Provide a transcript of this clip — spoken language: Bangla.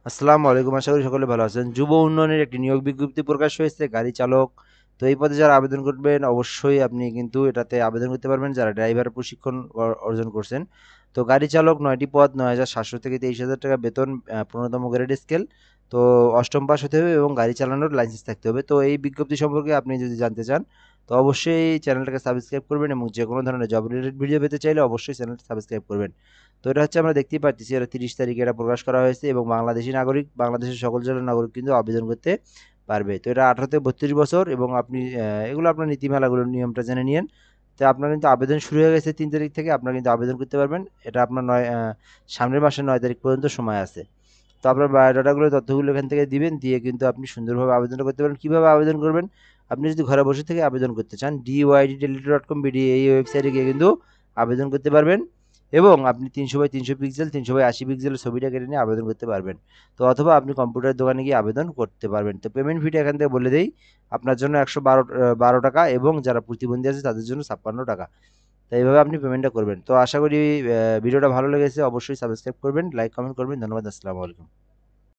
আসসালামু আলাইকুম। আশা করি সকলে ভালো আছেন। যুব উন্নয়নের একটি নিয়োগ বিজ্ঞপ্তি প্রকাশ হয়েছে গাড়ি চালক। তো এই পদে যারা আবেদন করবেন অবশ্যই আপনি কিন্তু এটাতে আবেদন করতে পারবেন যারা ড্রাইভার প্রশিক্ষণ অর্জন করছেন। তো গাড়ি চালক ৯টি পদ ৯,৭০০ থেকে ২৩,০০০ টাকা বেতন, ১৫তম গ্রেড স্কেল। তো অষ্টম পাস হতে হবে এবং গাড়ি চালানোর লাইসেন্স থাকতে হবে। তো এই বিজ্ঞপ্তি সম্পর্কে আপনি যদি জানতে চান তো অবশ্যই এই চ্যানেলটাকে সাবস্ক্রাইব করবেন এবং যেকোনো ধরনের জব রিলেটেড ভিডিও পেতে চাইলে অবশ্যই চ্যানেলটা সাবস্ক্রাইব করবেন। তো এটা হচ্ছে আমরা দেখতেই পাচ্ছি এটা ৩০ তারিখে এটা প্রকাশ করা হয়েছে এবং বাংলাদেশী নাগরিক, বাংলাদেশের সকল জেলার নাগরিক কিন্তু আবেদন করতে পারবে। তো এটা ১৮ থেকে ৩২ বছর এবং আপনি এগুলো আপনার নীতিমালাগুলোর নিয়মটা জেনে নিয়েন। তো আপনার কিন্তু আবেদন শুরু হয়ে গেছে ৩ তারিখ থেকে আপনারা কিন্তু আবেদন করতে পারবেন। এটা আপনার সামনের মাসের ৯ তারিখ পর্যন্ত সময় আছে। তো আপনার বায়োডাটাগুলো তথ্যগুলো এখান থেকে দিবেন, দিয়ে কিন্তু আপনি সুন্দরভাবে আবেদনটা করতে পারেন। কীভাবে আবেদন করবেন? আপনি যদি ঘরে বসে থেকে আবেদন করতে চান dydteledo.com বিডি এই ওয়েবসাইটে গিয়ে কিন্তু আবেদন করতে পারবেন এবং আপনি ৩০০x৩০০ পিক্সেল ৩০০x৮০ পিক্সেলের ছবিটা কেটে নিয়ে আবেদন করতে পারবেন। তো অথবা আপনি কম্পিউটার দোকানে গিয়ে আবেদন করতে পারবেন। তো পেমেন্ট ফিটা এখান থেকে বলে দেই, আপনার জন্য ১১২ টাকা এবং যারা প্রতিবন্ধী আছে তাদের জন্য ৫৬ টাকা। তো এইভাবে আপনি পেমেন্টটা করবেন। তো আশা করি ভিডিওটা ভালো লেগেছে। অবশ্যই সাবস্ক্রাইব করবেন, লাইক কমেন্ট করবেন। ধন্যবাদ। আসসালামু আলাইকুম।